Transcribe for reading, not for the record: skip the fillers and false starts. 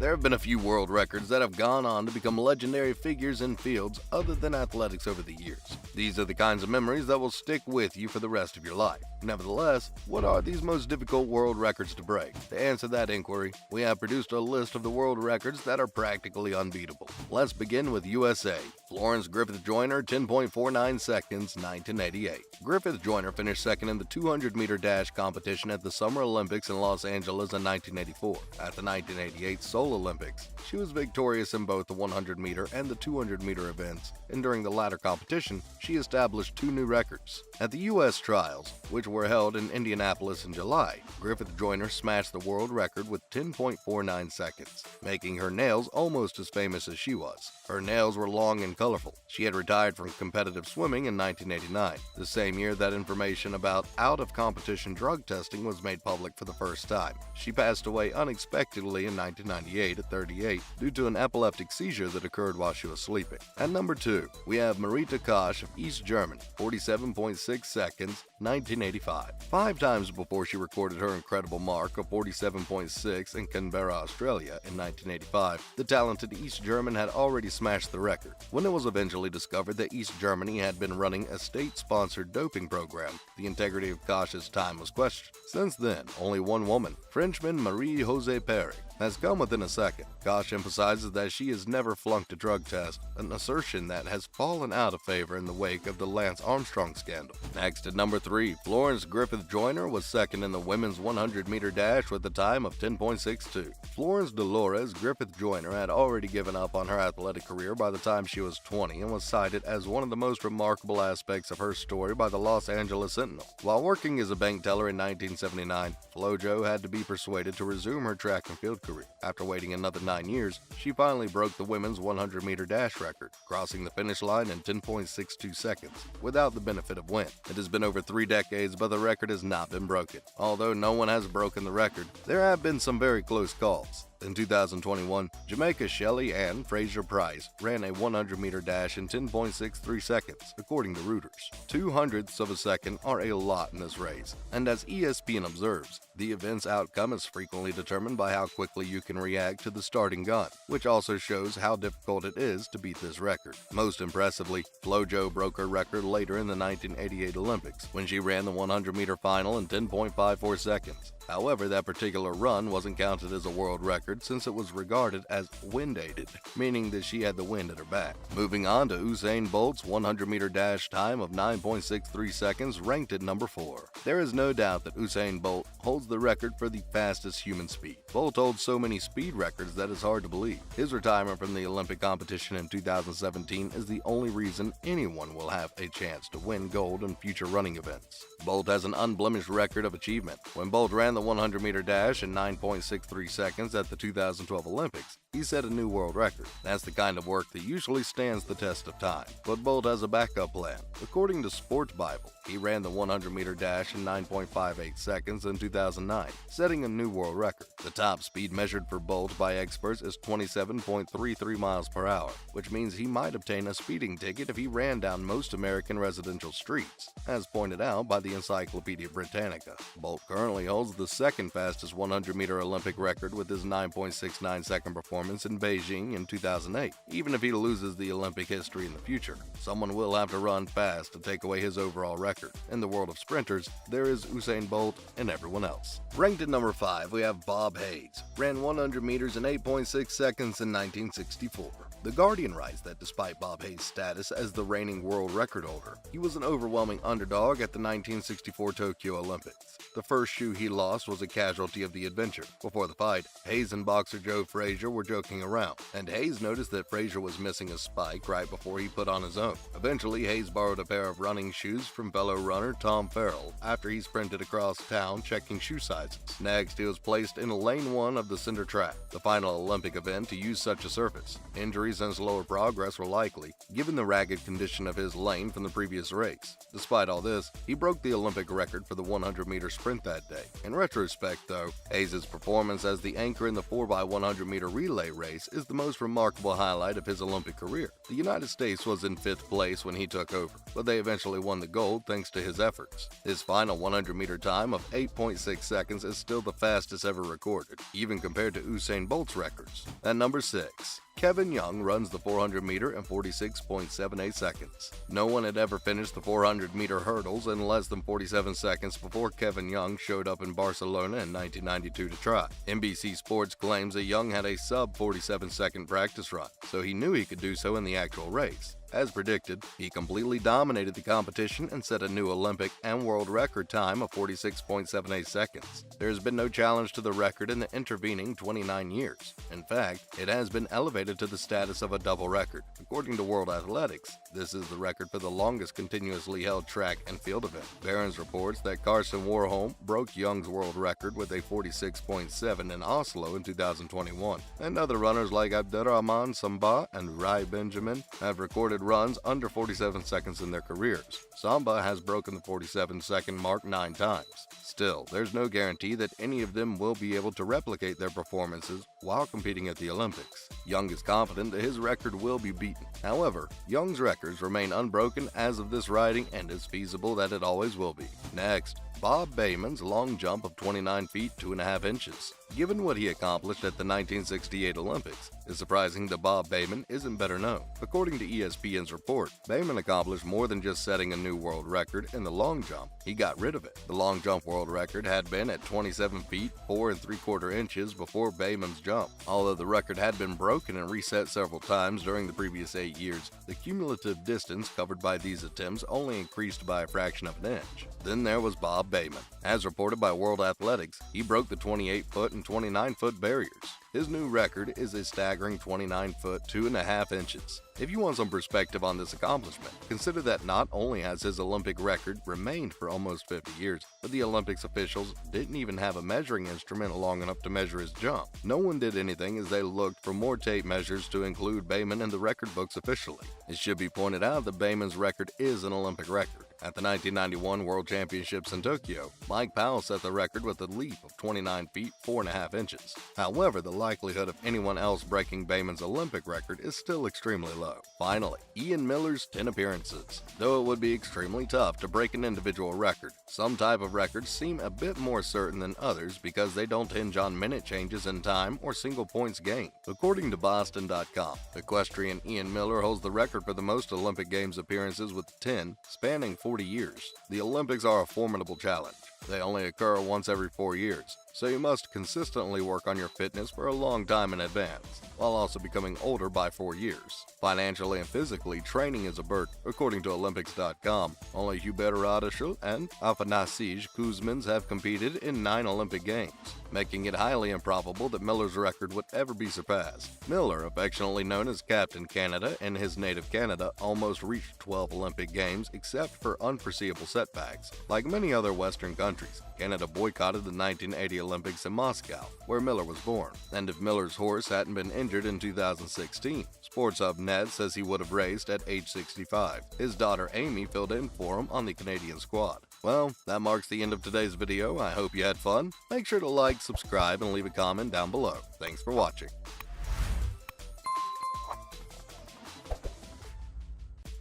There have been a few world records that have gone on to become legendary figures in fields other than athletics over the years. These are the kinds of memories that will stick with you for the rest of your life. Nevertheless, what are these most difficult world records to break? To answer that inquiry, we have produced a list of the world records that are practically unbeatable. Let's begin with USA. Florence Griffith Joyner, 10.49 seconds, 1988. Griffith Joyner finished second in the 200-meter dash competition at the Summer Olympics in Los Angeles in 1984. At the 1988 Seoul Olympics, she was victorious in both the 100-meter and the 200-meter events, and during the latter competition, she established two new records. At the U.S. trials, which were held in Indianapolis in July, Griffith Joyner smashed the world record with 10.49 seconds, making her nails almost as famous as she was. Her nails were long and colorful. She had retired from competitive swimming in 1989, the same year that information about out-of-competition drug testing was made public for the first time. She passed away unexpectedly in 1998 at 38 due to an epileptic seizure that occurred while she was sleeping. At number 2, we have Marita Koch of East Germany, 47.6 seconds, 1985. 5 times before she recorded her incredible mark of 47.6 in Canberra, Australia in 1985, the talented East German had already smashed the record. When it was eventually discovered that East Germany had been running a state-sponsored doping program, the integrity of Koch's time was questioned. Since then, only one woman, Frenchman Marie-Josée Pérec, has come within a second. Koch emphasizes that she has never flunked a drug test, an assertion that has fallen out of favor in the wake of the Lance Armstrong scandal. Next at number 3, Florence Griffith Joyner was second in the women's 100-meter dash with a time of 10.62. Florence Dolores Griffith Joyner had already given up on her athletic career by the time she was 20 and was cited as one of the most remarkable aspects of her story by the Los Angeles Sentinel. While working as a bank teller in 1979, FloJo had to be persuaded to resume her track and field career. After waiting another 9 years, she finally broke the women's 100-meter dash record, crossing the finish line in 10.62 seconds, without the benefit of wind. It has been over 3 decades, but the record has not been broken. Although no one has broken the record, there have been some very close calls. In 2021, Jamaica Shelley Ann Fraser-Price ran a 100-meter dash in 10.63 seconds, according to Reuters. 200ths of a second are a lot in this race, and as ESPN observes, the event's outcome is frequently determined by how quickly you can react to the starting gun, which also shows how difficult it is to beat this record. Most impressively, FloJo broke her record later in the 1988 Olympics, when she ran the 100-meter final in 10.54 seconds. However, that particular run wasn't counted as a world record since it was regarded as wind-aided, meaning that she had the wind at her back. Moving on to Usain Bolt's 100-meter dash time of 9.63 seconds, ranked at number 4. There is no doubt that Usain Bolt holds the record for the fastest human speed. Bolt holds so many speed records that it's hard to believe. His retirement from the Olympic competition in 2017 is the only reason anyone will have a chance to win gold in future running events. Bolt has an unblemished record of achievement. When Bolt ran the 100-meter dash in 9.63 seconds at the 2012 Olympics, he set a new world record. That's the kind of work that usually stands the test of time. But Bolt has a backup plan. According to Sports Bible, he ran the 100-meter dash in 9.58 seconds in 2009, setting a new world record. The top speed measured for Bolt by experts is 27.33 miles per hour, which means he might obtain a speeding ticket if he ran down most American residential streets, as pointed out by the Encyclopedia Britannica. Bolt currently holds the second fastest 100-meter Olympic record with his 9.69 second performance in Beijing in 2008. Even if he loses the Olympic history in the future, someone will have to run fast to take away his overall record. In the world of sprinters, there is Usain Bolt and everyone else. Ranked at number 5, we have Bob Hayes. Ran 100 meters in 8.6 seconds in 1964. The Guardian writes that despite Bob Hayes' status as the reigning world record holder, he was an overwhelming underdog at the 1964 Tokyo Olympics. The first shoe he lost was a casualty of the adventure. Before the fight, Hayes and boxer Joe Frazier were joking around, and Hayes noticed that Frazier was missing a spike right before he put on his own. Eventually, Hayes borrowed a pair of running shoes from fellow runner Tom Farrell after he sprinted across town checking shoe sizes. Next, he was placed in lane 1 of the center track, the final Olympic event to use such a surface. Injuries injuries and slower progress were likely, given the ragged condition of his lane from the previous race. Despite all this, he broke the Olympic record for the 100-meter sprint that day. In retrospect, though, Hayes' performance as the anchor in the 4x100-meter relay race is the most remarkable highlight of his Olympic career. The United States was in 5th place when he took over, but they eventually won the gold thanks to his efforts. His final 100-meter time of 8.6 seconds is still the fastest ever recorded, even compared to Usain Bolt's records. At number 6, Kevin Young runs the 400-meter in 46.78 seconds. No one had ever finished the 400-meter hurdles in less than 47 seconds before Kevin Young showed up in Barcelona in 1992 to try. NBC Sports claims that Young had a sub-47-second practice run, so he knew he could do so in the actual race. As predicted, he completely dominated the competition and set a new Olympic and world record time of 46.78 seconds. There has been no challenge to the record in the intervening 29 years. In fact, it has been elevated to the status of a double record. According to World Athletics, this is the record for the longest continuously held track and field event. Barron's reports that Carson Warholm broke Young's world record with a 46.7 in Oslo in 2021, and other runners like Abderrahman Samba and Rai Benjamin have recorded runs under 47 seconds in their careers. Samba has broken the 47-second mark 9 times. Still, there's no guarantee that any of them will be able to replicate their performances while competing at the Olympics. Young is confident that his record will be beaten. However, Young's records remain unbroken as of this writing, and it's feasible that it always will be. Next, Bob Bayman's long jump of 29 feet 2.5 inches. Given what he accomplished at the 1968 Olympics, it's surprising that Bob Bayman isn't better known. According to ESPN's report, Bayman accomplished more than just setting a new world record in the long jump. He got rid of it. The long jump world record had been at 27 feet 4 3/4 inches before Bayman's jump. Although the record had been broken and reset several times during the previous 8 years, the cumulative distance covered by these attempts only increased by a fraction of an inch. Then there was Bob Bayman. As reported by World Athletics, he broke the 28-foot and 29-foot barriers. His new record is a staggering 29 foot 2.5 inches. If you want some perspective on this accomplishment, consider that not only has his Olympic record remained for almost 50 years, but the Olympics officials didn't even have a measuring instrument long enough to measure his jump. No one did anything as they looked for more tape measures to include Bayman in the record books officially. It should be pointed out that Bayman's record is an Olympic record. At the 1991 World Championships in Tokyo, Mike Powell set the record with a leap of 29 feet 4.5 inches. However, the likelihood of anyone else breaking Bayman's Olympic record is still extremely low. Finally, Ian Miller's 10 appearances. Though it would be extremely tough to break an individual record, some type of records seem a bit more certain than others because they don't hinge on minute changes in time or single points gained. According to Boston.com, equestrian Ian Miller holds the record for the most Olympic Games appearances with 10, spanning 40 years. The Olympics are a formidable challenge. They only occur once every 4 years, so you must consistently work on your fitness for a long time in advance, while also becoming older by 4 years. Financially and physically, training is a burden. According to Olympics.com, only Hubert Radichl and Afanasij Kuzmins have competed in 9 Olympic Games, making it highly improbable that Miller's record would ever be surpassed. Miller, affectionately known as Captain Canada in his native Canada, almost reached 12 Olympic Games except for unforeseeable setbacks. Like many other Western countries, Canada boycotted the 1980 Olympics in Moscow, where Miller was born, and if Miller's horse hadn't been injured in 2016, Sports Hub Net says he would have raced at age 65. His daughter Amy filled in for him on the Canadian squad. Well, that marks the end of today's video. I hope you had fun. Make sure to like, subscribe, and leave a comment down below. Thanks for watching.